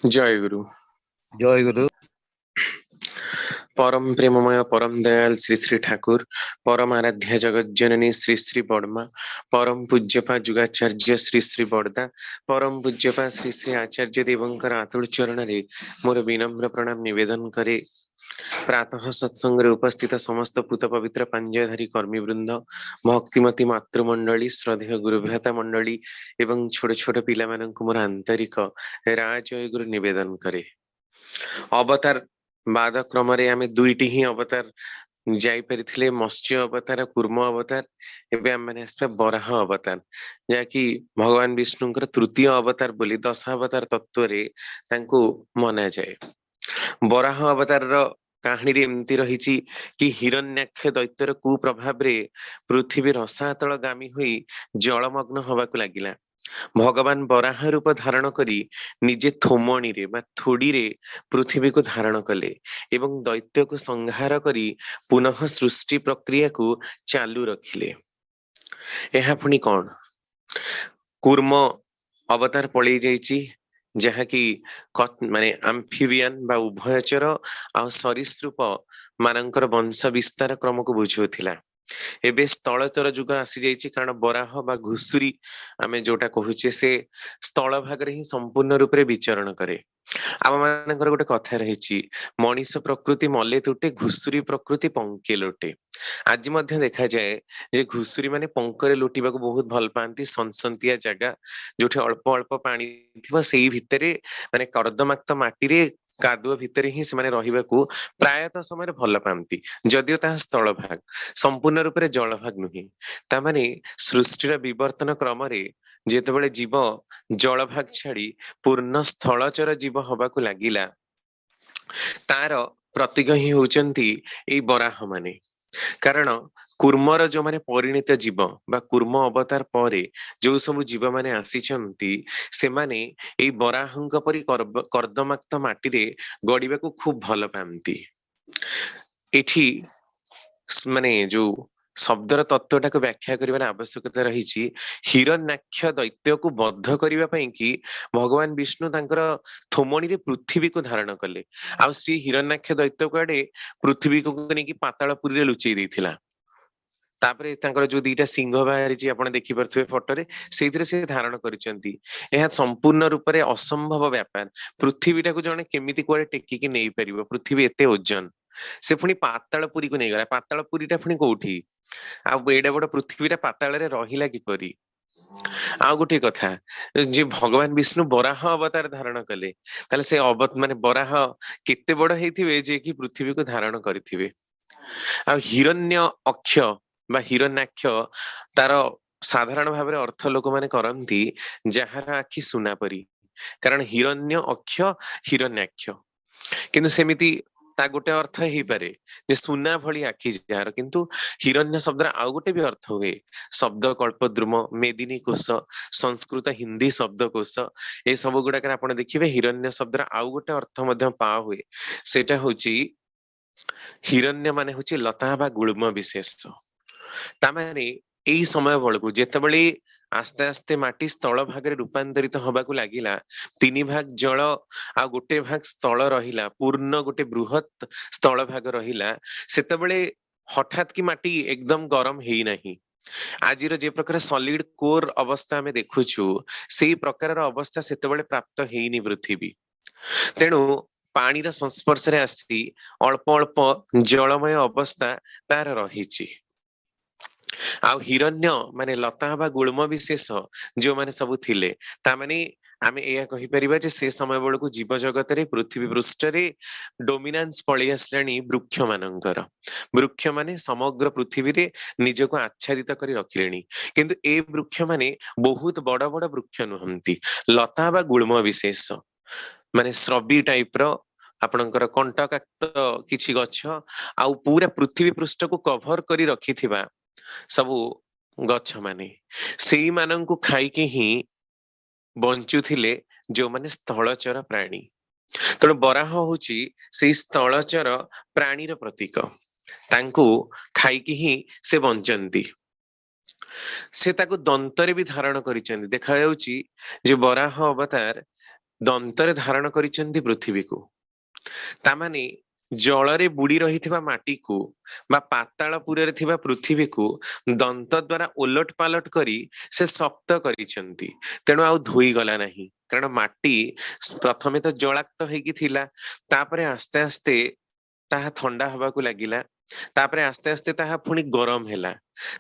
जय गुरु। जय गुरु। परम प्रेममय परम दयाल श्री श्री ठाकुर, परम आराध्य जगत जननी श्री श्री बड़मा, परम पूज्यपा जुगाचार्य श्री श्री बड़दा, परम पूज्यपा श्री श्री आचार्य देवंकर आतुल चरण रे मोर विनम्र प्रणाम निवेदन करे। प्रातः सत्संग उपस्थित समस्त पूत पवित्र पांजयधारी कर्मी वृंद, भक्तिमती मातृमंडली, श्रद्धेय गुरुभ्राता मंडली एवं छोट छोट पिला माननकु मोर आंतरिक राजय गुरु निवेदन करे। अवतार बाद क्रम आम दुईटी ही अवतार जाइपरिथिले, मत्स्य अवतार, कूर्म अवतार। एबे आम माने आसबा बराह अवतार, जाकि भगवान विष्णुଙ୍କର तृतीय अवतार बोली दशावतार तत्व रे तांको मना जाए। बराह अवतार रो कहानी रे एमती रहिछि कि हिरण्याक्ष दैत्यर कुप्रभाव रे पृथ्वी रसातल गामी होई जलमग्न होबाकु लागिला। भगवान बराह रूप धारण करी निजे थोमणी रे बा थोड़ी रे पृथ्वी को धारण कले एवं दैत्य को संहार करी पुनः सृष्टि प्रक्रिया को चालू रखिले। एहा पुनी कौन कूर्म अवतार पळै जाइछि, जहाँकि माने आम्फिबियन बा उभयचर आ सरीसृप मानकर वंश विस्तार क्रम को बुझुथिला। एबे स्थलचर युग आसी जाइछि, कारण बराह बा घुसुरी आमे जोटा कहुचे से स्थल भाग रे ही संपूर्ण रूप रे विचरण करे। आम मानकर गोटे कथा रहिछि, मनीष प्रकृति मले तुटे, घुसुरी प्रकृति पंके लोटे। आज मध्य देखा जाए जे घुसुरी माने पंकरे लोटिबाकू बहुत भल पांती। सनसंतिया जगह जोठे अल्प अल्प पानी थिबा सेई भितरे माने कर्दमाक्त माटी रे कादुआ भितरे ही से माने रहिबाकू प्रायतः समय भल पांती, जदियो ताहा स्थल भाग, संपूर्ण रूप रे जल भाग नुहे। ता माने सृष्टिर विवर्तन क्रम रे जेतेबेले जीव जल भाग छाड़ी पूर्ण स्थलचर जीव हबाकू लागिला, तार प्रतीक ही होचंती एई बराह माने। कारण कूर्मर जो माने परिणीत जीव बा कूर्म अवतार परे जो सब जीव माने आसीचंती, से माने एई बराहंक परि कर्दमाक्त माटी रे गड़िबाकू खूब भल पांती। एठी माने जो शब्दर तत्वटाକୁ व्याख्या करिबार आवश्यकता रहिछि। हिरण्याक्ष दैत्य को बद्ध करिबा पई कि भगवान विष्णु तांकर थोमणी रे पृथ्वी को धारण कले, आ सी हिरण्याक्ष दैत्य को आडे पृथ्वी को नेकी पातालपुरी रे लुचेई देथिला। तापरे तांकर जो दीटा सिंह बाहरिछि आपण देखि परथुबे फोटो रे, सेइथिरे से धारण करिसंती। एहा संपूर्ण रूप रे असंभव व्यापार। पृथ्वीटा को जणे केमिति कोडे टेकी कि नेई परिबो, पृथ्वी एते ओजन। से पुनी पातालपुरी को नहीं गला। पातालपुरीटा पुनी कोठी, आ एडा बड़ पृथ्वीटा पाताल रे रहिला किपरि। आ गोटे कथा, जे भगवान विष्णु बराह अवतार धारण कले, ताले से माने बराह केते बड़ हेथिबे जे कि पृथ्वी को धारण करिथिबे। आ हिरण्य अक्ष बा हिरण्याक्ष तार साधारण भाव अर्थ लोक माने करंती जहार आखि सुना परी। कारण हिरण्य अक्ष हिरण्याक्ष, किंतु सेमिति ता गोटे अर्थ ही पारे जे सुना भली आखि जार, किंतु हिरण्य शब्द आउ गोटे भी अर्थ हुए। शब्द कल्पद्रुम, मेदिनी कोश, संस्कृत हिंदी शब्द कोश, ए सब गुडाक आपण देखिबे हिरण्य शब्द आउ गोटे अर्थ मध्य पा हुए। सेटा होची हिरण्य माने होची लता बा गुल्म विशेष। तामाने एई समय बळकू जेतेबेले आस्ते आस्ते माटी स्थल भागरे रूपांतरित हबाकू लागिला, तीन भाग जल आ गोटे भाग स्थल रहिला, पूर्ण गोटे बृहत स्थल भाग रहिला, सेतेबेले हठात की माटी एकदम गरम हेई नाही। आजिर जे प्रकार सॉलिड कोर अवस्था आमे देखुछु, सेई प्रकार अवस्था सेतेबेले प्राप्त हेइनी पृथ्वी। तेणु पानीर संस्पर्श रे आसी अल्प अल्प जलमय अवस्था तार रहिछि। आ हिरण्य माने लता बा गुल्म विशेष जो माने सब थिले, ता माने आमे एया कहि परिबा जे से समय बेलकू जीव जगत रे पृथ्वी पृष्ठ रे डोमिनेंस पळि आसलानी वृक्ष मानकर। वृक्ष माने समग्र पृथ्वी रे निजको आच्छादित करी रखिलेनी, किंतु ए वृक्ष माने बहुत बड़ बड़ वृक्ष नुहंती। लता बा गुल्म विशेष माने श्रबी टाइप रो आपणकर कंटकाक्त किछि गछ, आउ पूरा पृथ्वी पृष्ठ को कभर करी रखिथिबा सबु गछ माने, सेई मानंकु खाइके ही बंचुथिले जो माने स्थलचर प्राणी। तेणु बराह होची सेई स्थलचर प्राणीर प्रतीक। तांकु खाइके ही से बंचंती। से ताकु दंतरे भी धारण करिसेंती। देखा जाउची जे बराह अवतार दंतरे धारण करिसेंती पृथ्वी को तामाने जलरे बुड़ी रहिथिबा माटी को बा पातालपुरे थिबा पृथ्वी को दंत द्वारा ओलट पालट करी से शक्त करिसेंती तेणु आउ धोई गला नहीं कारण माटी प्रथमे तो जलाक्त हेकी थिला तापरे आस्ते आस्ते ताहा थंडा हवा को लागिला तापरे आस्ते आस्ते ताहा पुणी गरम हैला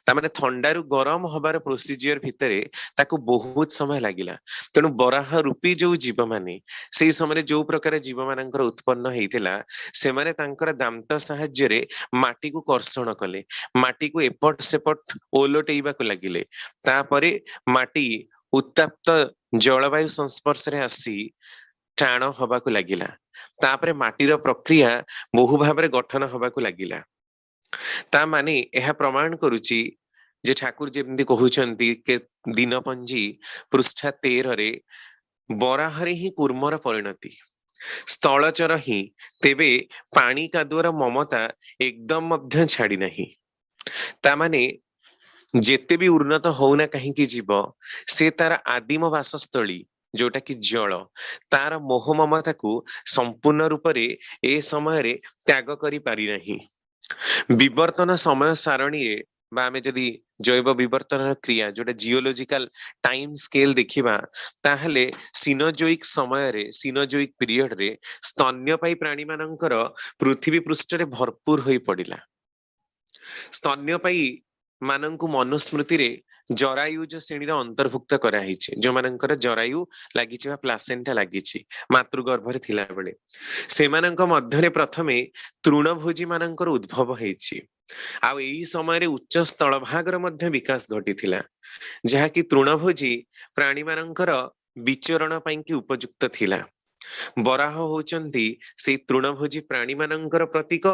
तामाने थंडारु गरम हबार प्रोसीजर भितरे ताकू बहुत समय लागिला तेणु बराह रूपी जो जीव माने सेई समय जो प्रकार जीव मानकर उत्पन्न हेइतिला सेमाने तांकर दांत साहाय्य रे माटी को कर्षण कले माटी को एपट सेपट ओलटेइबा को लागिले तापरे माटी उत्ताप्त जलवायु संस्पर्श रे आसी टाण हवा को लागिला तापरे माटीर प्रक्रिया बहु भाबरे गठन हवा को लागिला ता माने यह प्रमाण करुची जे ठाकुर जेमती कहउछंती के दिनपंजी पृष्ठा 13 रे बराहरे ही कूर्मर परिणति स्थलचर ही तेबे पानी कादुअर ममता एकदम मध्य छाड़ी नहीं ता माने जेते भी उन्नत होना कहीं जीव से तार आदिम वासस्थली जोटा कि जल तार मोह ममता को संपूर्ण रूप रे ए समय रे त्याग करी पारि नहीं विवर्तन समय सारणी रे बा आमे जदि जैव विवर्तन क्रिया जोटा जियोलॉजिकल टाइम स्केल देखिबा ताहले सिनोजोइक समय रे सिनोजोइक पीरियड रे स्तन्यपायी प्राणी मानकर पृथ्वी पृष्ठ रे भरपूर होई पड़िला स्तन्यपायी मानंकु मनुस्मृति रे जरायुज श्रेणी अंतर्भुक्त कराइछे जो मानकर जरायु लागिछि बा प्लासेंटा लागिछि मातृगर्भ रे थिला बेले सेमानंक मध्यरे प्रथमे तृणभोजी मानकर उद्भव हेछि आ एई समय रे उच्च स्थल भागर मध्य विकास घटिथिला जहा कि तृणभोजी प्राणी मानकर विचरण पई कि उपयुक्त थिला बराह होचंती से तृणभोजी प्राणी मानकर प्रतीक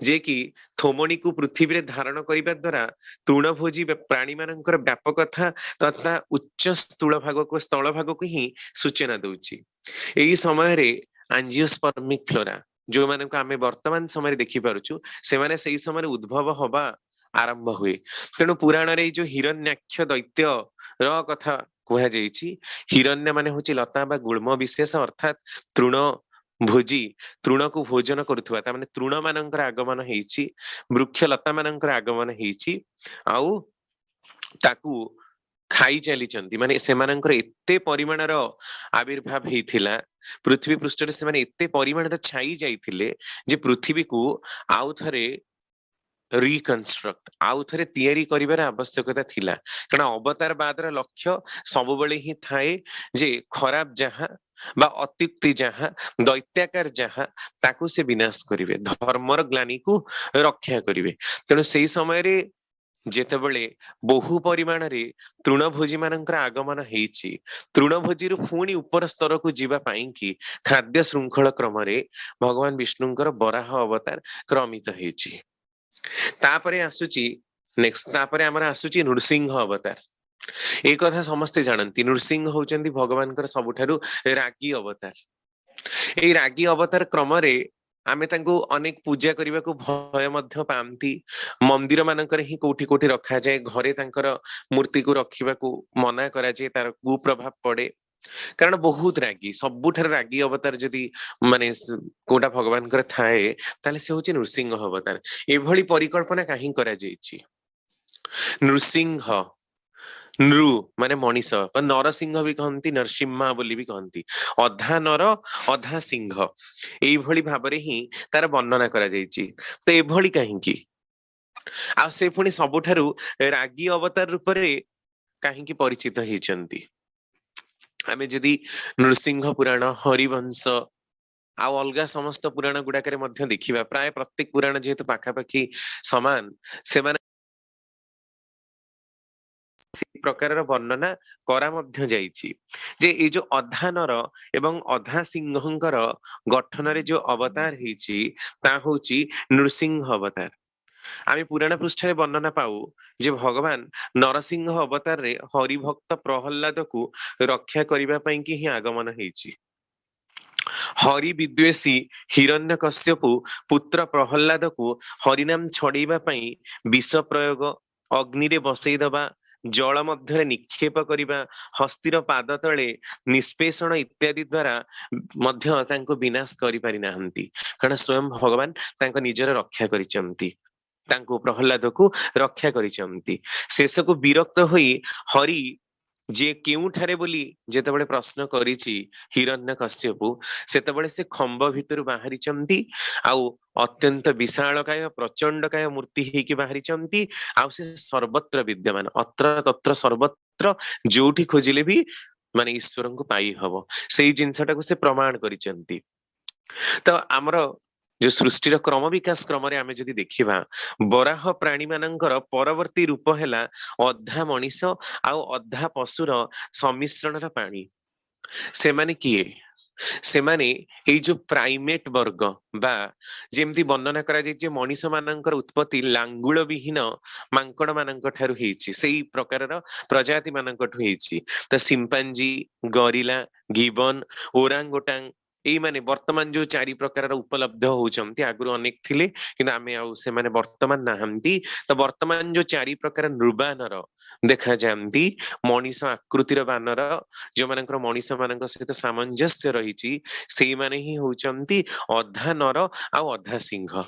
जे कि थोमणी को पृथ्वी रे धारण करिबा द्वारा तृणभोजी प्राणी मानकर व्यापकता तथा उच्च स्थल भाग को ही सूचना दउची एई समय रे एंजियोस्पर्मिक फ्लोरा जो मानक आमे वर्तमान समय देखि पारुछु से माने सेई समय उद्भव हवा आरंभ हुए तेणु पुराण रे जो हिरण्याक्ष दैत्य र कथा कुहा जाइछि हिरण्य माने होची लता बा गुल्म विशेष अर्थात तृण भोजी तृण को भोजन करुवा तामाने तृण मानकर आगमन हेछि वृक्ष लता मानकर आगमन हेछि आउ ताकू खाई चलीचंती माने सेमानकर एते परिमाणर आविर्भाव हेइथिला पृथ्वी पृष्ठ रे सेमाने एते परिमाणर छाई जाइथिले जे पृथ्वी को आउ थरे रिकन्स्ट्रक्ट आउ थरे तयारी करिवार आवश्यकता थिला कारण अवतार बादर लक्ष्य सब बेले ही थाए जे खराब जहां बा अत्युक्ति जहां दैत्याकार जहां ताकू से विनाश करिवे धर्मर ग्लानी को रक्षा करिवे तेणु सेई समय रे जेतेबेले बहु परिमाण रे तृणभोजी मानकर आगमन हेछि तृणभोजी रु पुणी ऊपर स्तर को जीवा पाई कि खाद्य श्रृंखल क्रम रे भगवान विष्णुंकर बराह अवतार क्रमित हेछि तापरे आसुची नेक्स्ट तापरे हमर आसुची नृसिंह अवतार ए कथा समस्ते जानती नृसिंह होचंती भगवान कर सबुठारु रागी अवतार ए रागी अवतार क्रम रे आमे तांको अनेक पूजा करबा को भय मध्य पांती मंदिर मानकर ही कोठी कोठी रखा जाए घरे तांकर मूर्ति को रखिबा को मना करा जाए तार कुप्रभाव पड़े कारण बहुत रागी सबुठार रागी अवतार जदि माने कोटा भगवान कर थाए ताले से होची नृसिंह अवतार एभली परिकल्पना काहे करा जायछि नृसिंह नृ माने मनीष नरसिंह भी कहती नरसिम्हा बोली भी कहती अधा नर अधा सिंह एई भली भाबरे ही तार वर्णना करा जायछि तो एभली काहेकि आ से पुणी सबुठारु रागी अवतार रूप रे काहेकि परिचित हेचंती आमे जदि नृसिंह पुराण हरिवंश आ अलगा समस्त पुराण गुडाकरे मध्य देखिबा प्राय प्रत्येक पुराण जेहेतु पाखापाखि समान से प्रकार वर्णना करा मध्य जाइछि जे ए जो अधा नर एवं अधा सिंहंकर गठन रे जो अवतार हेछि ता होछि नृसिंह अवतार आमे पुराण पृष्ठ रे वर्णना पाऊ जे भगवान नरसिंह अवतार रे हरिभक्त प्रहल्लाद को रक्षा करिबा पई कि ही आगमन हेछि हरि विद्वेषी हिरण्यकश्यपु पुत्र प्रहल्लाद को हरिनाम छड़ेबा पई विष प्रयोग अग्नि रे बसई दबा जल मध्य निक्षेप करिबा हस्तीर पाद तले निष्पेषण इत्यादि द्वारा मध्य तांको विनाश करि पारि नाहंती कारण स्वयं भगवान तांको निजर रक्षा करिसंती तांको प्रहलाद को रक्षा करिसंती शेष को विरक्त होई हरि जे केउठारे बोली जेतेबेले प्रश्न करिछि हिरण्यकश्यपु सेतेबेले से खंब भितर बाहरिचंती आउ अत्यंत विशालकाय प्रचंडकाय मूर्ति हेकि बाहरिचंती आउ से सर्वत्र विद्यमान अत्र तत्र सर्वत्र जोठी खोजिले भी माने ईश्वर को पाई हबो सेई जिंसटाको से प्रमाण करिचंती तो आमर जो सृष्टिर क्रम विकास क्रम रे आमे जदि देखिबा बराह प्राणी मानकर परवर्ती रूप हैला अधा मनीष आउ अधा पशुर सम्मिश्रणर प्राणी सेमाने किए सेमाने एई जो प्राइमेट वर्ग बा जेमती वर्णना करा जाय जे मनीष मानकर उत्पत्ति लांगुल विहीन मांकड़ मानक ठारु हेछि सेई प्रकारर प्रजाति मानक हेछि त सिम्पांजी गरिला गिबन ओरांगोटांग एई माने वर्तमान जो चारि प्रकार उपलब्ध होउचंती आगुरु अनेक थिले किंतु आमे आउ से माने वर्तमान नाहंती तो वर्तमान जो चारि प्रकार निर्वाणर देखा जांती मनीष आकृतिर बानर जो मानकर मनीष मानक सहित सामंजस्य रहिछि सेई माने ही होउचंती अधा नर आउ अधा सिंह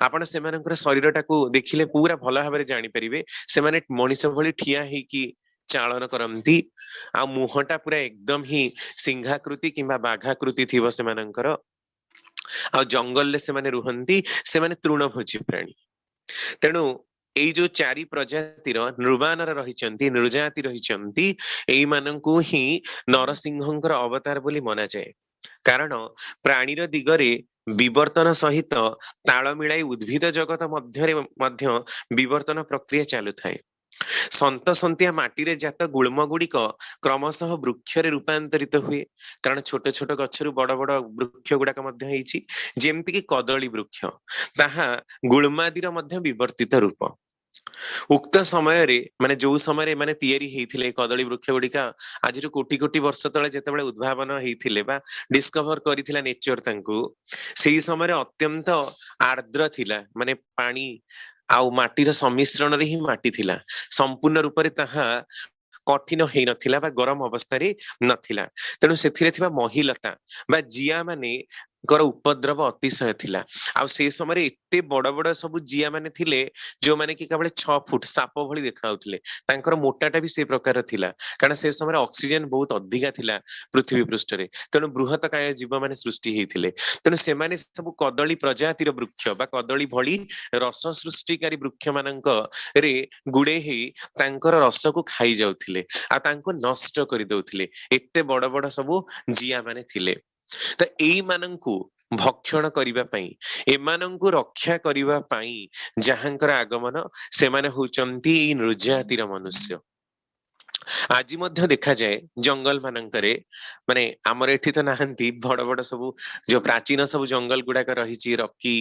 आपण से मानकर शरीर टाकू देखिले पूरा भल भाबरे जानि परिबे से माने मनीष भली ठिया हेकी चालन करंती आ मुहटा पूरा एकदम ही सिंहाकृति किंबा बाघाकृति थिव से मानकर आ जंगल ले से माने रुहंती से माने तृणभोजी प्राणी तेणु एई जो चारि प्रजातिर निर्वाणर रहिचंती निर्जाति रहिचंती एई मानंकु ही नरसिंहंकर अवतार बोली मना जाए कारण प्राणीर दिगरे विवर्तन सहित ताल मिलाई उद्भिद जगत मध्य विवर्तन प्रक्रिया चालू थाए सन्त सन्तिया माटी रे जात गुल्म गुड़िक क्रमशः वृक्ष रे रूपांतरित हुए कारण छोट छोट गछरु बड़ बड़ वृक्ष गुड़ाक मध्य हेछि जेमति कि कदली वृक्ष ताहा गुल्मादिर मध्य विवर्तित रूप उक्त समय रे माने जो समय रे माने तयारी हेइथिले कदली वृक्ष गुड़िका आज कोटी कोटी वर्ष तले जेतेबेले उद्भावन हेइथिले बा डिस्कवर करिथिला नेचर तांकू सेही समय रे अत्यंत आर्द्र थिला माने पानी आउ माटीर सम्मिश्रण रे ही माटी थिला संपूर्ण रूप रे ताहा कठिन हेइ नथिला बा गरम अवस्था रे नथिला तेणु सेथिरे थिबा महिलता बा जिया माने कर उपद्रव अतिशय थिला आ से समय एते बड़ बड़ सब जिया माने थिले जो माने कि केवल 6 फुट साप भली देखाउथिले तांकर मोटाटा भी से प्रकार थिला कारण से समय ऑक्सीजन बहुत अधिका थिला पृथ्वी पृष्ठ रे तेणु बृहत काय जीव माने सृष्टि हेइथिले तेणु से माने सब कदली प्रजातिर वृक्ष बा कदली भली रस सृष्टिकारी वृक्ष मानक रे गुडे हेइ तांकर रस को खाई जाउथिले आ तांको नष्ट करि दउथिले एते बड़ बड़ सब जिया माने थिले तो एई मानंकु भक्षण करिबा पई एमानंकु रक्षा करिबा पई जहांकर आगमन से माने होचंती नृजातिर मनुष्य आज मध्य देखा जाए जंगल मानकरे माने हमर एठी तो नाहंती बड़ बड़ सब जो प्राचीन सब जंगल गुडाक रहिछि रॉकी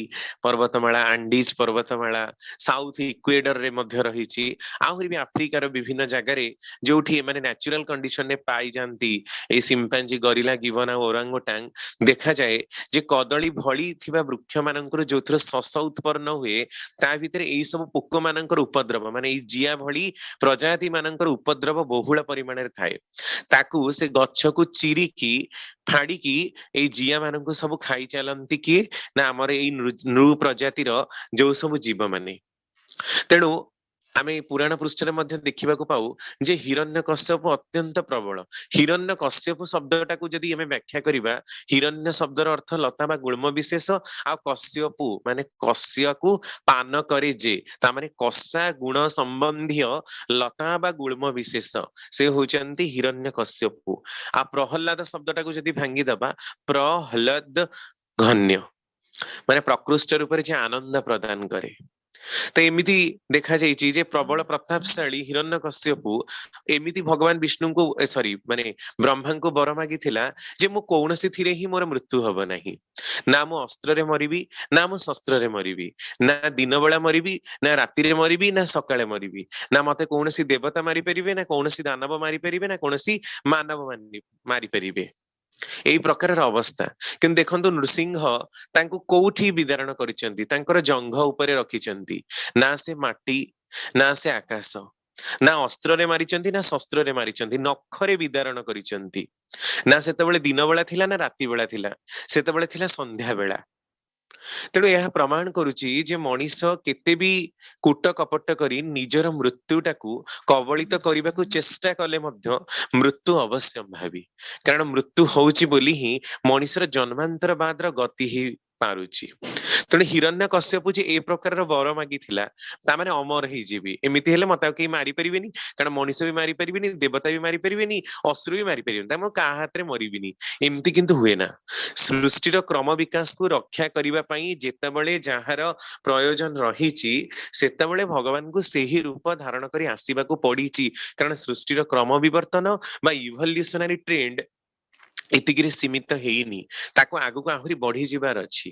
पर्वतमाला आंडीज पर्वतमाला साउथ इक्वेडर रे मध्य रहिछि आहुरी भी अफ्रीकार विभिन्न जगह रे जोठी माने नेचुरल कंडीशन ने पाई जानती ए सिम्पांजी गरिला गिबन ओरांगोटांग देखा जाए जे कदली भली थिबा वृक्ष मानकर जोथर सस उत्पन्न हुए ता भितर एई सब पोक मानकर उपद्रव माने ए जिया भली प्रजाति मानकर उपद्रव बहुल परिमाण थाए ताकू से गछ को चिरिकी फाड़िकी ए जिया मानक सब खाई चलती किए ना आमर ए नृ प्रजातिर जो सब जीव माने तेणु आमे पुराण पृष्ठ मध्य देखा पाऊ जे हिरण्यकश्यप अत्यंत प्रबल हिरण्यकश्यप शब्दटा को जदि आमे व्याख्या करिबा हिरण्य शब्दर अर्थ लता बा गुल्म विशेष आ कश्यपु माने कश्य को पान करे जे ता माने कषा गुण संबंधी लता बा गुल्म विशेष से होचंती हिरण्यकश्यपु आ प्रहलाद शब्दटा को जदि भांगी दबा प्रहलाद घन्य माने प्रकृष्ट रूप से आनंद प्रदान करे तो एमिति देखा जाइछि जे प्रबल प्रतापशाली हिरण्यकश्यपु एमिति भगवान विष्णु को सॉरी माने ब्रह्मा को वर मागिथिला जे मु कोनोसी थिरे ही मोर मृत्यु हबो नाही ना मु अस्त्र रे मरिबी ना मु शस्त्र रे मरिबी ना दिन बेला मरिबी ना राति रे मरिबी ना सकाळे मरिबी ना मते कोनोसी देवता मारि परिबे ना कोनोसी दानव मारि परिबे ना कोनोसी मानव मारि परिबे एई प्रकार अवस्था किंतु देखंतु नृसिंह तांको कोठी विदारण करिसेंती तांकर जंघ ऊपर रखिसेंती ना से माटी ना से आकाश ନା ଅସ୍ତ୍ରରେ ମାରିଛନ୍ତି ନା ଶସ୍ତ୍ରରେ ମାରିଛନ୍ତି, ନଖରେ ବିଦାରଣ କରିଛନ୍ତି। ନା ସେତେବେଳେ ଦିନ ବେଳା ଥିଲା ନା ରାତି ବେଳା ଥିଲା, ସେତେବେଳେ ଥିଲା ସନ୍ଧ୍ୟା ବେଳା। ତେଣୁ ଏହା ପ୍ରମାଣ କରୁଛି ଯେ ମଣିଷ କେତେ ବି କୂଟ କପଟ କରି ନିଜର ମୃତ୍ୟୁଟାକୁ କବଳିତ କରିବାକୁ ଚେଷ୍ଟା କଲେ ମଧ୍ୟ ମୃତ୍ୟୁ ଅବଶ୍ୟମ୍ଭାବୀ। କାରଣ ମୃତ୍ୟୁ ହଉଛି ବୋଲି ହିଁ ମଣିଷର ଜନ୍ମାନ୍ତର ବାଦର ଗତି ହେଇ ପାରୁଛି। ତେଣୁ ହିରଣ୍ୟ କଶ୍ୟପ ଯେ ଏ ପ୍ରକାରର ବର ମାଗିଥିଲା, ତାମାନେ ଅମର ହେଇଯିବି, ଏମିତି ହେଲେ ମତେ ଆଉ କେହି ମାରିପାରିବେନି, କାରଣ ମଣିଷ ବି ମାରିପାରିବେନି, ଦେବତା ବି ମାରିପାରିବେନି, ଅସୁର ବି ମାରିପାରିବେନି, ତା ମୁଁ କାହା ହାତରେ ମରିବିନି। ଏମିତି କିନ୍ତୁ ହୁଏ ନା। ସୃଷ୍ଟିର କ୍ରମ ବିକାଶକୁ ରକ୍ଷା କରିବା ପାଇଁ ଯେତେବେଳେ ଯାହାର ପ୍ରୟୋଜନ ରହିଛି, ସେତେବେଳେ ଭଗବାନଙ୍କୁ ସେହି ରୂପ ଧାରଣ କରି ଆସିବାକୁ ପଡିଛି। କାରଣ ସୃଷ୍ଟିର କ୍ରମ ବିବର୍ତ୍ତନ ବା ଇଭଲ୍ୟୁସନାରୀ ଟ୍ରେଣ୍ଡ ଏତିକିରେ ସୀମିତ ହେଇନି, ତାକୁ ଆଗକୁ ଆହୁରି ବଢି ଯିବାର ଅଛି।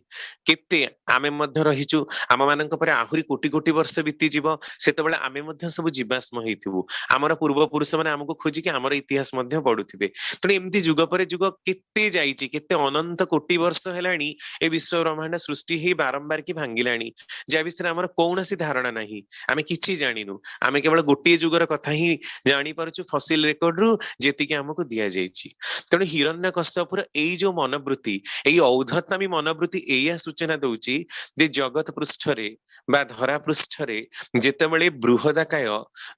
କେତେ ଆମେ ମଧ୍ୟ ରହିଛୁ, ଆମ ମାନଙ୍କ ପରେ ଆହୁରି କୋଟି କୋଟି ବର୍ଷ ବିତିଯିବ, ସେତେବେଳେ ଆମେ ମଧ୍ୟ ସବୁ ଜୀବାଶ୍ମ ହେଇଥିବୁ। ଆମର ପୂର୍ବପୁରୁଷ ମାନେ ଆମକୁ ଖୋଜିକି ଆମର ଇତିହାସ ମଧ୍ୟ ପଢୁଥିବେ। ତେଣୁ ଏମିତି ଯୁଗ ପରେ ଯୁଗ କେତେ ଯାଇଛି, କେତେ ଅନନ୍ତ କୋଟି ବର୍ଷ ହେଲାଣି ଏ ବିଶ୍ଵ ବ୍ରହ୍ମାଣ୍ଡ ସୃଷ୍ଟି ହେଇ ବାରମ୍ବାର କି ଭାଙ୍ଗିଲାଣି, ଯାହା ବିଷୟରେ ଆମର କୌଣସି ଧାରଣା ନାହିଁ। ଆମେ କିଛି ଜାଣିନୁ, ଆମେ କେବଳ ଗୋଟିଏ ଯୁଗର କଥା ହିଁ ଜାଣିପାରୁଛୁ ଫସିଲ ରେକର୍ଡରୁ, ଯେତିକି ଆମକୁ ଦିଆଯାଇଛି। ତେଣୁ ହିରଣ୍ୟ କଶ୍ୟପର ଏଇ ଯୋଉ ମନୋବୃତ୍ତି, ଏଇ ଔଦ୍ଧତାମୀ ମନୋବୃତ୍ତି ଏଇଆ ସୂଚନା ଦଉଛି ଯେ ଜଗତ ପୃଷ୍ଠରେ ବା ଧରା ପୃଷ୍ଠରେ ଯେତେବେଳେ ବୃହଦାକାୟ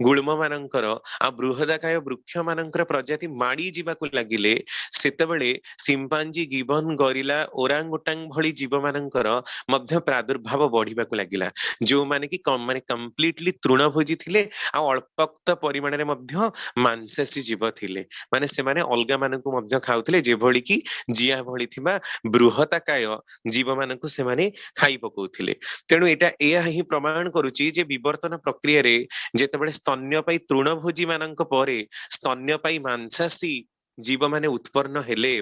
ଗୁଳ୍ମ ମାନଙ୍କର ଆଉ ବୃହଦାକାୟ ବୃକ୍ଷ ମାନଙ୍କର ପ୍ରଜାତି ମାଡି ଯିବାକୁ ଲାଗିଲେ, ସେତେବେଳେ ସିମ୍ପାଞ୍ଜି, ଗିବନ, ଗରିଲା, ଓରାଙ୍ଗ ଓଟାଙ୍ଗ ଭଳି ଜୀବ ମାନଙ୍କର ମଧ୍ୟ ପ୍ରାଦୁର୍ଭାବ ବଢିବାକୁ ଲାଗିଲା, ଯୋଉମାନେ କି ମାନେ କମ୍ପ୍ଲିଟଲି ତୃଣଭୋଜୀ ଥିଲେ, ଆଉ ଅଳ୍ପକ୍ତ ପରିମାଣରେ ମଧ୍ୟ ମାଂସାଶୀ ଜୀବ ଥିଲେ। ମାନେ ସେମାନେ ଅଲଗା ମାନଙ୍କୁ ମଧ୍ୟ ଖାଉଥିଲେ, ଯେଭଳି କି ଜିଆ ଭଳି ଥିବା ବୃହତାକାୟ ଜୀବ ମାନଙ୍କୁ ସେମାନେ ଖାଇ ପକଉଥିଲେ। ତେଣୁ ଏହା ହିଁ ପ୍ରମାଣ କରୁଛି ଯେ ବିବର୍ତ୍ତନ ପ୍ରକ୍ରିୟାରେ ଯେତେବେଳେ ସ୍ତନ୍ୟପାୟୀ ତୃଣଭୋଜୀ ମାନଙ୍କ ପରେ ସ୍ତନ୍ୟପାୟୀ ମାଂସାଶୀ ଜୀବମାନେ ଉତ୍ପନ୍ନ ହେଲେ,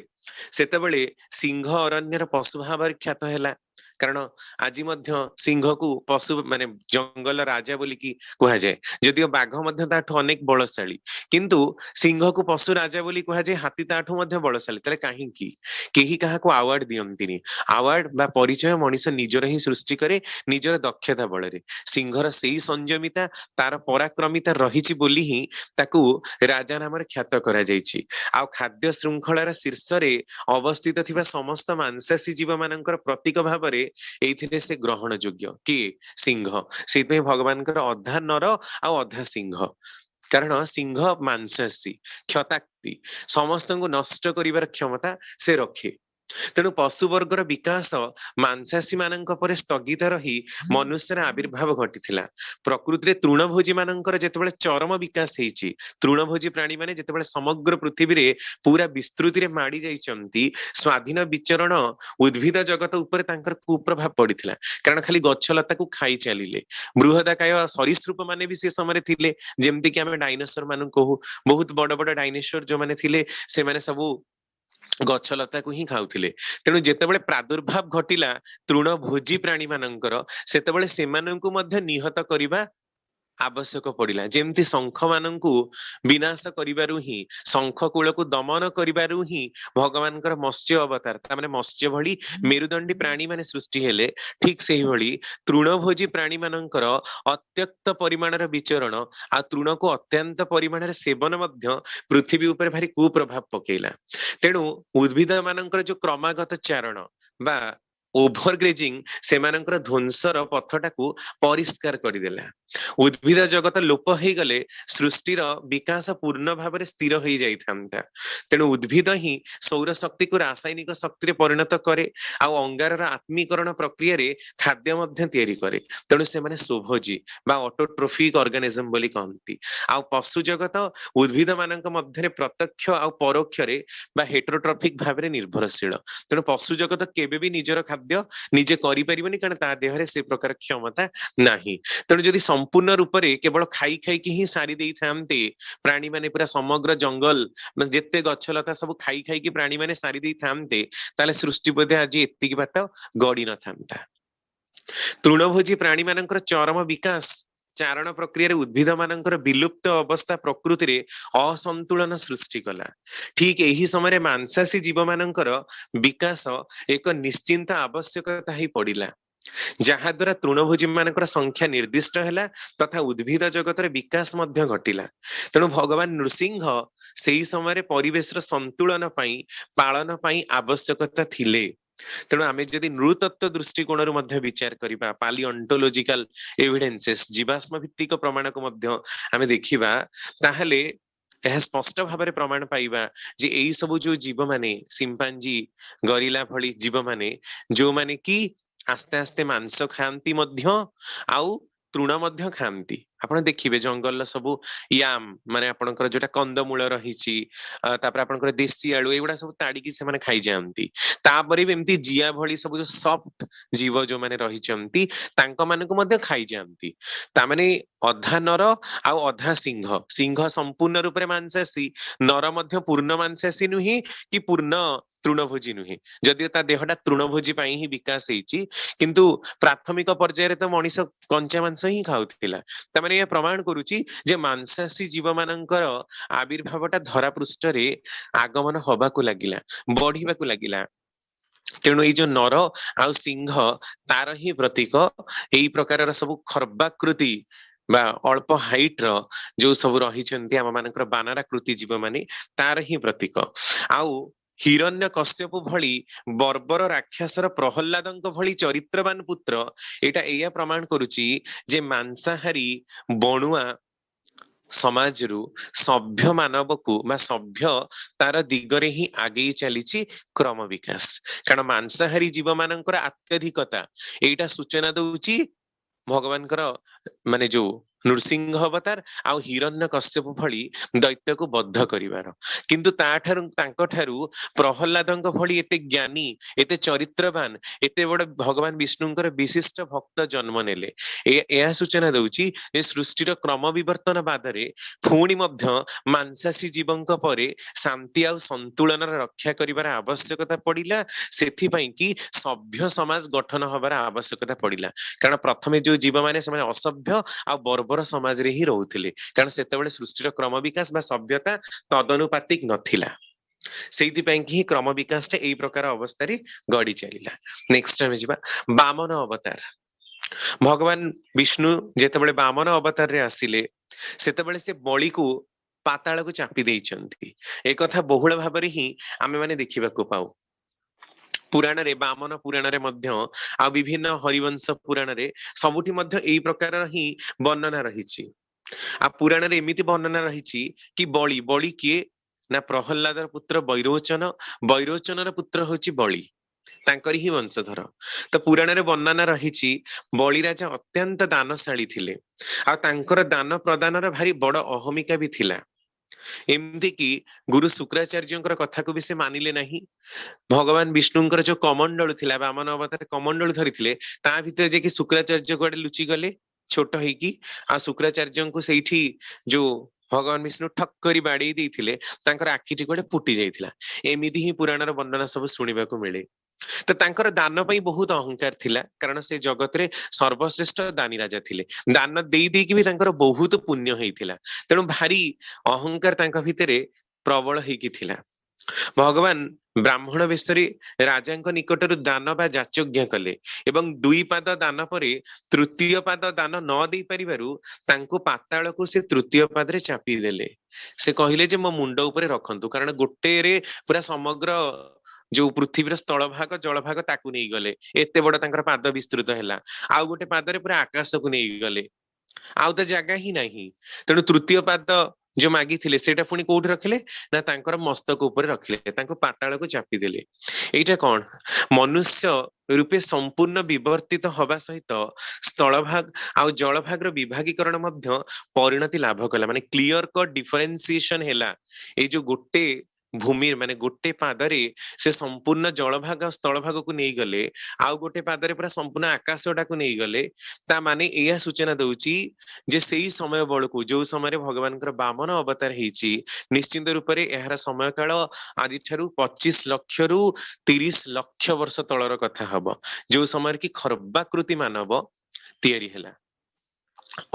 ସେତେବେଳେ ସିଂହ ଅରଣ୍ୟର ପଶୁ ଭାବରେ ଖ୍ୟାତ ହେଲା। କାରଣ ଆଜି ମଧ୍ୟ ସିଂହକୁ ପଶୁ ମାନେ ଜଙ୍ଗଲ ରାଜା ବୋଲିକି କୁହାଯାଏ, ଯଦିଓ ବାଘ ମଧ୍ୟ ତାଠୁ ଅନେକ ବଳଶାଳୀ, କିନ୍ତୁ ସିଂହକୁ ପଶୁ ରାଜା ବୋଲି କୁହାଯାଏ, ହାତୀ ତାଠୁ ମଧ୍ୟ ବଳଶାଳୀ। ତାହେଲେ କାହିଁକି କେହି କାହାକୁ ଆୱାର୍ଡ ଦିଅନ୍ତିନି? ଆୱାର୍ଡ ବା ପରିଚୟ ମଣିଷ ନିଜର ହିଁ ସୃଷ୍ଟି କରେ, ନିଜର ଦକ୍ଷତା ବଳରେ। ସିଂହର ସେଇ ସଂଯମିତା, ତାର ପରାକ୍ରମିତା ରହିଛି ବୋଲି ହିଁ ତାକୁ ରାଜା ନାମରେ ଖ୍ୟାତ କରାଯାଇଛି। ଆଉ ଖାଦ୍ୟ ଶୃଙ୍ଖଳାର ଶୀର୍ଷରେ ଅବସ୍ଥିତ ଥିବା ସମସ୍ତ ମାଂସାଶୀ ଜୀବ ମାନଙ୍କର ପ୍ରତୀକ ଭାବରେ ଏଇଥିରେ ସେ ଗ୍ରହଣ ଯୋଗ୍ୟ। କିଏ? ସିଂହ। ସେଇଥିପାଇଁ ଭଗବାନଙ୍କର ଅଧା ନର ଆଉ ଅଧା ସିଂହ। କାରଣ ସିଂହ ମାଂସାଶୀ, କ୍ଷତାକ୍ତି, ସମସ୍ତଙ୍କୁ ନଷ୍ଟ କରିବାର କ୍ଷମତା ସେ ରଖେ। ତେଣୁ ପଶୁ ବର୍ଗର ବିକାଶ ମାଂସାଶୀ ମାନଙ୍କ ପରେ ସ୍ଥଗିତ ରହି ମନୁଷ୍ୟର ଆବିର୍ଭାବ ଘଟିଥିଲା। ପ୍ରକୃତିରେ ତୃଣଭୋଜୀ ମାନଙ୍କର ଯେତେବେଳେ ଚରମ ବିକାଶ ହେଇଛି, ତୃଣଭୋଜୀ ପ୍ରାଣୀ ମାନେ ଯେତେବେଳେ ସମଗ୍ର ପୃଥିବୀରେ ପୁରା ବିସ୍ତୃତିରେ ମାଡି ଯାଇଛନ୍ତି, ସ୍ଵାଧୀନ ବିଚରଣ ଉଦ୍ଭିଦ ଜଗତ ଉପରେ ତାଙ୍କର କୁପ୍ରଭାବ ପଡିଥିଲା। କାରଣ ଖାଲି ଗଛ ଲତାକୁ ଖାଇ ଚାଲିଲେ। ବୃହଦାକାୟ ସରୀସୃପ ମାନେ ବି ସେ ସମୟରେ ଥିଲେ, ଯେମିତି କି ଆମେ ଡାଇନୋସର ମାନଙ୍କୁ କହୁ। ବହୁତ ବଡ ବଡ ଡାଇନୋସର ଯୋଉମାନେ ଥିଲେ, ସେମାନେ ସବୁ ଗଛ ଲତାକୁ ହିଁ ଖାଉଥିଲେ। ତେଣୁ ଯେତେବେଳେ ପ୍ରାଦୁର୍ଭାବ ଘଟିଲା ତୃଣଭୋଜୀ ପ୍ରାଣୀ ମାନଙ୍କର, ସେତେବେଳେ ସେମାନଙ୍କୁ ମଧ୍ୟ ନିହତ କରିବା ଆବଶ୍ୟକ ପଡିଲା। ଯେମିତି ଶଙ୍ଖ ମାନଙ୍କୁ ବିନାଶ କରିବାରୁ ହିଁ, ଶଙ୍ଖ କୂଳକୁ ଦମନ କରିବାରୁ ହିଁ ଭଗବାନଙ୍କର ମତ୍ସ୍ୟ ଅବତାର, ତାମାନେ ମତ୍ସ୍ୟ ଭଳି ମେରୁଦଣ୍ଡୀ ପ୍ରାଣୀ ମାନେ ସୃଷ୍ଟି ହେଲେ, ଠିକ ସେଇଭଳି ତୃଣଭୋଜୀ ପ୍ରାଣୀ ମାନଙ୍କର ଅତ୍ୟକ୍ତ ପରିମାଣର ବିଚରଣ ଆଉ ତୃଣକୁ ଅତ୍ୟନ୍ତ ପରିମାଣରେ ସେବନ ମଧ୍ୟ ପୃଥିବୀ ଉପରେ ଭାରି କୁପ୍ରଭାବ ପକେଇଲା। ତେଣୁ ଉଦ୍ଭିଦ ମାନଙ୍କର ଯୋଉ କ୍ରମାଗତ ଚାରଣ ବା ଓଭର ଗ୍ରେଜିଂ, ସେମାନଙ୍କର ଧ୍ୱଂସର ପଥଟାକୁ ପରିଷ୍କାର କରିଦେଲା। ଉଦ୍ଭିଦ ଜଗତ ଲୋପ ହେଇଗଲେ ସୃଷ୍ଟିର ବିକାଶ ପୂର୍ଣ୍ଣ ଭାବରେ ସ୍ଥିର ହେଇଯାଇଥାନ୍ତା। ତେଣୁ ଉଦ୍ଭିଦ ହିଁ ସୌର ଶକ୍ତିକୁ ରାସାୟନିକ ଶକ୍ତିରେ ପରିଣତ କରେ, ଆଉ ଅଙ୍ଗାରର ଆତ୍ମୀକରଣ ପ୍ରକ୍ରିୟାରେ ଖାଦ୍ୟ ମଧ୍ୟ ତିଆରି କରେ। ତେଣୁ ସେମାନେ ସ୍ୱଭୋଜୀ ବା ଅଟୋଟ୍ରୋଫିକ ଅର୍ଗାନିଜମ ବୋଲି କହନ୍ତି। ଆଉ ପଶୁ ଜଗତ ଉଦ୍ଭିଦ ମାନଙ୍କ ମଧ୍ୟରେ ପ୍ରତ୍ୟକ୍ଷ ଆଉ ପରୋକ୍ଷରେ ବା ହେଟରୋଟ୍ରଫିକ ଭାବରେ ନିର୍ଭରଶୀଳ। ତେଣୁ ପଶୁ ଜଗତ କେବେ ବି ନିଜର ଖାଦ୍ୟ ନିଜେ କରିପାରିବନି, କାରଣ ତା ଦେହରେ ସେ ପ୍ରକାର କ୍ଷମତା ନାହିଁ। ତେଣୁ ଯଦି ସମ୍ପୂର୍ଣ୍ଣ ରୂପରେ କେବଳ ଖାଇ ଖାଇକି ହିଁ ସାରି ଦେଇଥାନ୍ତେ ପ୍ରାଣୀ ମାନେ, ପୁରା ସମଗ୍ର ଜଙ୍ଗଲ ମାନେ ଯେତେ ଗଛ ଲତା ସବୁ ଖାଇ ଖାଇକି ପ୍ରାଣୀ ମାନେ ସାରି ଦେଇଥାନ୍ତେ, ତାହେଲେ ସୃଷ୍ଟି ବୋଧେ ଆଜି ଏତିକି ବାଟ ଗଡି ନଥାନ୍ତା। ତୃଣଭୋଜୀ ପ୍ରାଣୀ ମାନଙ୍କର ଚରମ ବିକାଶ ଚାରଣ ପ୍ରକ୍ରିୟାରେ ଉଦ୍ଭିଦ ମାନଙ୍କର ବିଲୁପ୍ତ ଅବସ୍ଥା ପ୍ରକୃତିରେ ଅସନ୍ତୁଳନ ସୃଷ୍ଟି କଲା। ଠିକ ଏହି ସମୟରେ ମାଂସାଶୀ ଜୀବ ମାନଙ୍କର ବିକାଶ ଏକ ନିଶ୍ଚିନ୍ତ ଆବଶ୍ୟକତା ହେଇ ପଡିଲା। जहा द्वारा तृणभोजी मानकर संख्या निर्दिष्ट हैला तथा उद्भिद जगत विकास मध्य घटिला। तेणु भगवान नृसिंह सेही समय परिवेश संतुलन पाई पालन पाई आवश्यकता थिले। तेणु आमे जदि नृतत्व दृष्टिकोण विचार करिबा पालियोंटोलॉजिकल एविडेंसेस जीवाश्म भित्तिक प्रमाण को मध्य आमे देखिबा ताहले यह स्पष्ट भाव में प्रमाण पाइबा जे एई सब जो जीव माने सिंपांजी गरिला भली जीव माने जो माने कि आस्ते आस्ते मांस खाती मध्य आउ तृण मध्य खाती। आपण देखिबे जंगल सबु याम माने आपनकर जोटा कंदमूल रहिछि तापर आपनकर देसी आलू एगुडा सब ताड़िकी से माने खाई जांती। तापरे भी एमती जिया भली सब जो सॉफ्ट जीव जो माने रहिचंती तांको मानको मध्य खाई जांती। ता माने अधा नर आ अधा सिंह सिंह संपूर्ण रूप में मांसासी नर मध्य पूर्ण मांसासी नुही कि पूर्ण तृणभोजी नुहे जदि ता देहटा तृणभोजी पाई ही विकास होईची किंतु प्राथमिक पर्यायर तो मनीष कंचा मांस ही खाउथिला। ता माने ये प्रमाण करूची जे मांसासी जीव मानकर आविर्भावटा धरा पृष्ठ रे आगमन हबाकू लागिला बढ़िबाकू लागिला। तेणु ये जो नर आ सिंह तार ही प्रतीक एई प्रकार सब खर्बाकृति बा अल्प हाइट रो जो सब रहिचंती आम मानकर बानराकृति जीव माने तार ही प्रतीक। आउ हिरण्य कश्यप भली बर्बर राक्षसर प्रहल्लादंक भली चरित्रवान पुत्र एटा एया प्रमाण करूची जे मांसाहारी बणुआ समाज रु सभ्य मानव को सभ्य तार दिगरे ही आगे चली क्रम विकास। कारण मांसाहारी जीव मानकर अत्यधिकता एटा सूचना दउची भगवान माने जो नृसिंह अवतार आ हिरण्य कश्यप भली दैत्य को बद्ध करिवार किंतु तांठारु प्रहल्लादंक भली एते ज्ञानी एते चरित्रवान एते बड़ भगवान विष्णुंकर विशिष्ट भक्त जन्म नेले। यह सूचना दउची जे सृष्टिर क्रम विवर्तन बादरे पुणी मध्य मांसासी जीवंक परे शांति आ संतुलन रक्षा करिवार आवश्यकता पड़िला। सेथि पई कि सभ्य समाज गठन हबार आवश्यकता पड़िला। कारण प्रथमे जो जीव माने से असभ्य आ बर्बर समाज रे ही रहउथिले कारण सेतेबेले सृष्टिर क्रम विकास बा सभ्यता तदनुपातिक नथिला। सेइति पई कि क्रम विकास एई प्रकार अवस्था रे गडी चलिला। नेक्स्ट टाइम जिबा वामन अवतार। भगवान विष्णु जेतेबेले वामन अवतार रे आसिले सेतेबेले से बळी को पाताल को चापी देइचंती। ए कथा बहुल भाबरे ही आमे माने देखिबाको पाऊ। पुराण रे वामन पुराण रे मध्य आ विभिन्न हरिवंश पुराण रे सबुठी मध्य एई प्रकार ही वर्णना रहिछि। आ पुराण रे एमिति वर्णना रहिछि कि बळी बळी किए ना प्रहल्लादर पुत्र वैरोचन वैरोचनर पुत्र होछि बळी तांकर ही वंशधर। तो पुराण रे वर्णना रहिछि बळी राजा अत्यंत दानशाली थिले आ तांकर दान प्रदानर भारी बड़ अहमिका भी थिला। एमती कि गुरु शुक्राचार्य कथा को भी से मानिले नहीं। भगवान विष्णुंकर जो कमंडल थिला वामन अवतार कमंडल धरिथिले ता भितर जे कि शुक्राचार्य गोडे लुचि गले छोट हेकी आ शुक्राचार्य को सेठी जो भगवान विष्णु ठक करी बाड़ी देइथिले तांकर आखिटी गोडे फुटी जाइथिला। एमिति ही पुराणर वर्णना सब सुनिबा को मिले। तो तांकर दान पई बहुत अहंकार थिला कारण से जगत रे सर्वश्रेष्ठ दानी राजा थिले। दान देई देई कि भी तांकर बहुत पुण्य हेइथिला तेणु भारी अहंकार तांका भितरे प्रबल हेकी थिला। भगवान ब्राह्मण बेशरे राजांक निकटरू दान बा जाचज्ञ कले एवं दुई पाद दान परे तृतीय पाद दान न देई परिबारु तांको पाताल को से तृतीय पाद रे चापी देले। से कहिले जे मो मुंड उपरे रखंतु कारण गोटे रे पूरा समग्र जो पृथ्वीर स्थल भाग जल भाग ताकू नहीं गले एते बड़ तांकर पाद विस्तृत हैला। आउ गोटे पाद रे पूरा आकाश को नहीं गले आउ तो जगह ही नहीं। तेणु तृतीय पाद जो मागी थिले सेटा पुणी कोउठ रखिले ना तांकर मस्तक ऊपर रखिले तांको पाताल को चापी देले। एटा कोन मनुष्य रूपे संपूर्ण विवर्तित हवा सहित स्थल भाग आउ जल भाग रो विभागीकरण मध्य परिणति लाभ कला माने क्लियर कट डिफरेंशिएशन हैला। ए जो गोटे भूमि माने गोटे पादरे से संपूर्ण जल भाग स्थल भाग को नहीं गले आउ गोटे पादरे पूरा संपूर्ण आकाशटा को नहीं गले ता माने एया सूचना दउची जे सेही समय बळकू जो समय भगवानकर वामन अवतार हेची निश्चित रूप से एहार समय काल आज 25 लक्ष रु 30 लक्ष वर्ष तलर कथा हब जो समय कि खर्बाकृति मानव तैयारी हैला।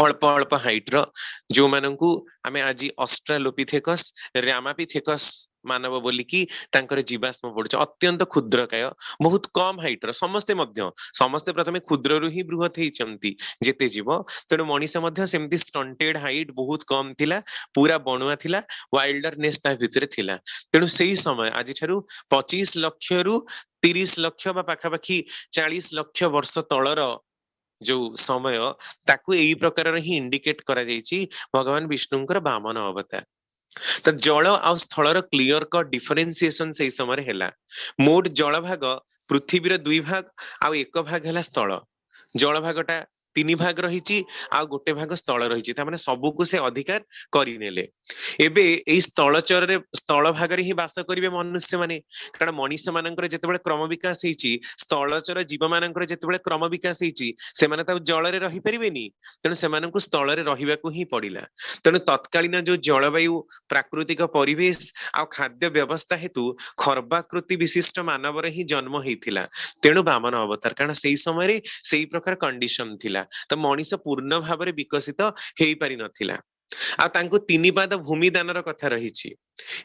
अल्प अल्प हाइट रो जो माननकु आमे आजि ऑस्ट्रालोपिथेकस रामापिथेकस मानव बोली कि तांकर जीवाश्म पड़छ अत्यंत क्षुद्रकाय बहुत कम हाइट रो समस्ते प्रथमे क्षुद्र रु ही बृहत हेचंती जेते जीव तेणु मनीष मध्य सेमती स्टंटेड हाइट बहुत कम थिला पूरा बणुआ थिला वाइल्डरनेस ता भितरे थिला तेणु सेही समय आजि ठारु 25 लाख रु 30 लाख बा पाखापाखी 40 लाख वर्ष तळर जो समय ताकू एई प्रकार ही इंडिकेट करा जायछि भगवान विष्णुंकर वामन अवतार तो जल आ स्थलर क्लियर कट डिफरेन्सिएशन से समय हेला मोट जल भाग पृथ्वीर 2 भाग आ 1 भाग हेला स्थल जल भागटा 3 भाग रही आ गोटे भाग स्थल रही माने सबको से अधिकार करिनेले एबे एई स्थलचर रे स्थल भाग रे ही वास करिवे मनुष्य माने कारण मनुष्य मानकर जेतेबेले क्रम विकास हेची स्थलचर जीव मानकर जेतेबेले क्रम विकास हेची से माने ता जल रे रही परिबेनी तेनु से मानकु स्थल रे रहिबाकू ही पडिला तेनु तत्कालीन जो जलवायु प्राकृतिक परिवेश आ खाद्य व्यवस्था हेतु खर्बाकृति विशिष्ट मानव रे ही जन्म हेतिला तेणु वामन अवतार कारण सेई समय रे सेई प्रकार कंडीशन थिला तो मनीष पूर्ण भाव रे विकसित हेई पारि नथिला आ तांको 3 पाद भूमि दानर कथा रहिछि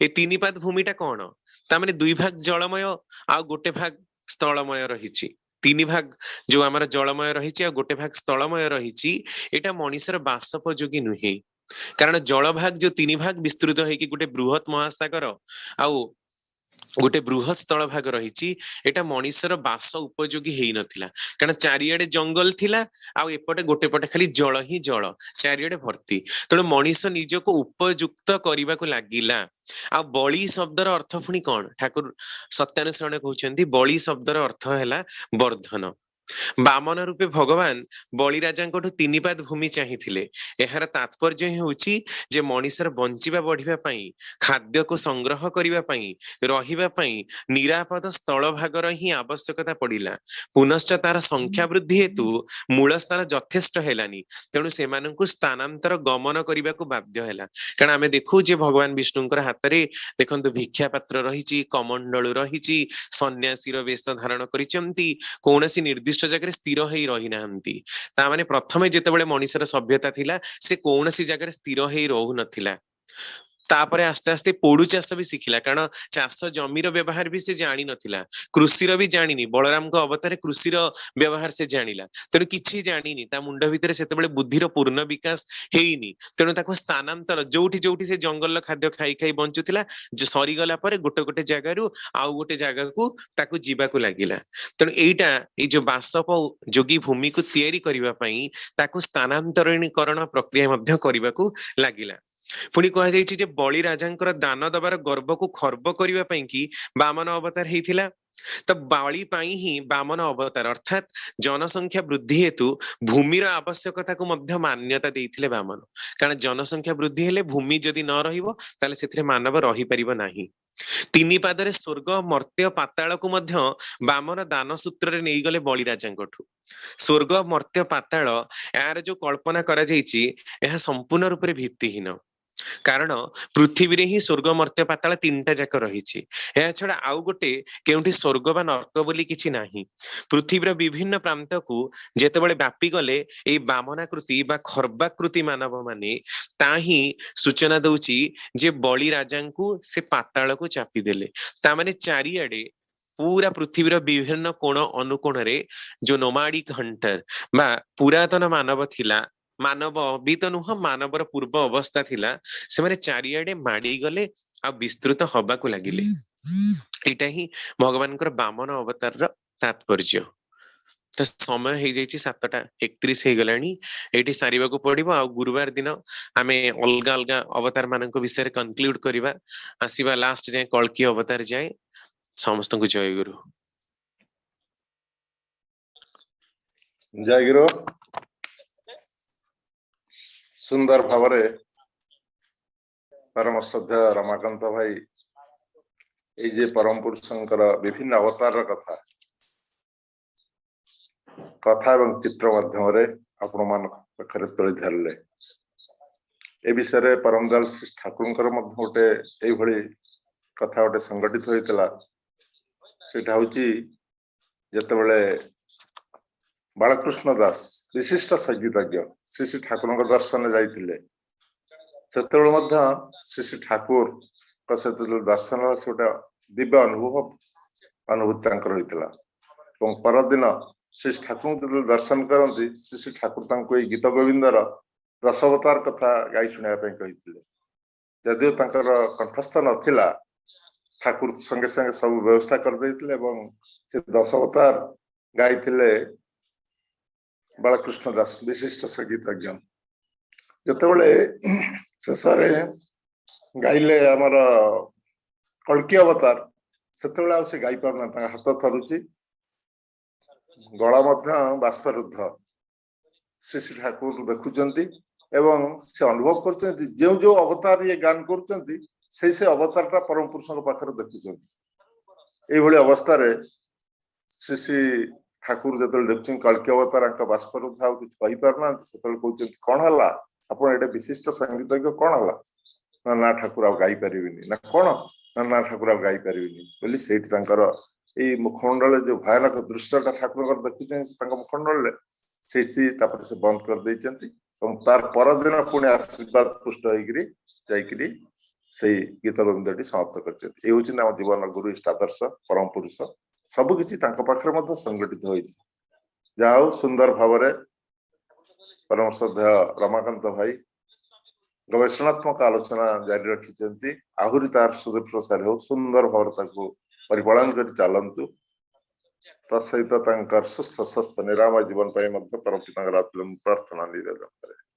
ए 3 पाद भूमिटा कोन ता माने 2 भाग जलमय आ गोटे भाग स्थलमय रहिछि 3 भाग जो हमर जलमय रहिछि आ गोटे भाग स्थलमय रहिछि एटा मनीषर बासोपयोगी नुहे कारण जल भाग जो 3 भाग विस्तृत हेकि गोटे बृहत महासागर आउ गोटे बृहत स्थल भाग रहिछि एटा मनीषर बास उपयोगी हेई नथिला कारण चारियाडे जंगल थिला आ एपटे गोटे पटे खाली जल ही जल चारियाडे भर्ती तेणु मनीष निजको उपयुक्त करबाको लागिला आ बळी शब्दर अर्थ पुनी कोन ठाकुर सत्यानुसरण कहउछन्ती बळी शब्दर अर्थ हैला वर्धन वामन रूपे भगवान बळी राजांकठु 3 पाद भूमि चाहिथिले एहार तात्पर्य हेउछि जे मनीषर बंचिबा बढ़िबा पई खाद्य को संग्रह करिबा पई रहिबा पई निरापद स्थल भागर ही आवश्यकता पडिला पुनश्च तार संख्या वृद्धि हेतु मूल स्थान यथेष्ट हेलानी तेणु सेमानंकु स्थानांतर गमन करिबाकू बाध्य हैला कारण आमे देखु जे भगवान विष्णुंकर हातरे देखंतु भिक्षा पात्र रहिछि कमंडलु रहिछि सन्यासीर वेश धारण करिसंती कौनसी निर्दिष्ट जगह स्थिर हेई रही नाहंती ता माने प्रथमे जेतेबेले मनीषर सभ्यता थिला से कौनसी जगह स्थिर हेई रहु नथिला तापरे आस्ते आस्ते पोडु चाष भी शिखिला कारण चाष जमीर व्यवहार भी से जानी नथिला कृषिर भी जानिनी बलराम को अवतारे कृषिर व्यवहार से जानिला तेणु किछि जानिनी ता मुंड भितरे सेतेबेले बुद्धिर पूर्ण विकास हेइनी तेणु ताको स्थानांतर जोठी जोठी से जंगल खाद्य खाई खाई बंचुथिला जे सरी गला परे गोटे गोटे जगारु आउ गोटे जगह को ताको जीवाकू लागिला तेणु एइटा ए जो बासप जोगी भूमि को तयारी करिवा पई ताको स्थानांतरणीकरण प्रक्रिया मध्य करिवाकू लागिला पुणी कह जायछि जे बळी राजांकर दान दबार गर्व को खर्ब करिवा पई कि वामन अवतार हेइथिला तो बाली पाई ही वामन अवतार अर्थात जनसंख्या वृद्धि हेतु भूमिर आवश्यकता को मध्य मान्यता देइथिले वामन कारण जनसंख्या वृद्धि हेले भूमि जदि न रहिबो ताले सेथिरे मानव रहि परिबो नाही 3 पादरे स्वर्ग मर्त्य पाताल को मध्य वामन दान सूत्र रे नेइ गले बळी राजांकठु स्वर्ग मर्त्य पाताल यार जो कल्पना करा जायछि एहा संपूर्ण रूप रे भित्तिहीन कारण पृथ्वी रे ही स्वर्ग मर्त्य पाताल 3टा जाक रहिछि एहा छडा आउ गोटे केउंठी स्वर्ग बा नरक बोली किछि नाही पृथ्वीर विभिन्न प्रांत को जेतेबेले व्यापी गले एई वामनाकृति बा खर्बाकृति मानव माने ताही सूचना दउछि जे बळी राजांकु से पाताल को चापी देले ता माने चारियाडे पूरा पृथ्वीर विभिन्न कोण अनुकोण रे जो नोमाडिक हंटर बा पुरातन मानव थिला मानव भी तो नुह मानवर पूर्व अवस्था थिला से माने चारियाडे माडी गले आ विस्तृत हबाकू लागिले एटा ही भगवानकर वामन अवतार र तात्पर्य तो समय हे जाइछि 7:31 हे गलानी एटी सारिबाकू पड़िबो आ गुरुवार दिन आमे अलगा अलगा अवतार मानक विषय रे कंक्लूड करिबा आसीबा लास्ट जाय कल्की अवतार जाय समस्त को जय गुरु जय गुरु सुंदर भावरे परम श्रद्धा रमाकांत भाई ए जे परम पुरुषंकर विभिन्न अवतार कथा कथा एवं चित्र माध्यम रे आपण मान पाखरे तोଳି धरले ए विषय रे परमदयाल श्री ठाकुरंकर मध्य गोटे एई भली कथा गोटे संगठित होइतला सेटा होची जेतेबेले बालकृष्ण दास विशिष्ट संगीतज्ञ श्री श्री ठाकुर दर्शन जाइए से श्री श्री ठाकुर दर्शन से गोटे दिव्य अनुभूति परदिन श्री ठाकुर दर्शन करती श्री श्री ठाकुर गीत गोविंदर दशावतार कथा गाई शुणापी कही जदिव कंठस्थ नथिला ठाकुर संगे संगे सब व्यवस्था कर देते से दशावतार गाई बालकृष्ण दास विशिष्ट संगीतज्ञ जितेबले शेष गाइले आमर कल्की अवतार से गाई पारना हाथ थरुची गला बाष्परुद्ध श्री श्री ठाकुर देखुंट एवं से अनुभव कर जो जो अवतार ये गान कर से अवतार परम पुरुष पाखे देखुं अवस्था श्री श्री ठाकुर जो देखुं कल्की अवतार बाष्परुद्ध आ कही पारना कहते कौन है आप विशिष्ट संगीतज्ञ कौन है ना ठाकुर आ गाई पारे ना कौन ना ठाकुर आ गाई पारे से मुखमंडल जो भयानक दृश्य ठाकुर देखुं मुखमंडल से बंद कर देती तार परदिन पुणी आशीर्वाद पुष्ट होकर से गीत गोविंद समाप्त कर जीवन गुरु इष्ट आदर्श परम पुरुष सबकिछि पाखे संगठित हो जाओ सुंदर भाव परम श्रद्धा रमाकांत भाई गवेषणात्मक आलोचना जारी रखी आहरी तार सुदूर प्रसार हो सुंदर भाव परिपालन कर चलतु तत्सहित सुस्थ स्वस्थ निरामय जीवन परम पिता प्रार्थना निवेदन करे।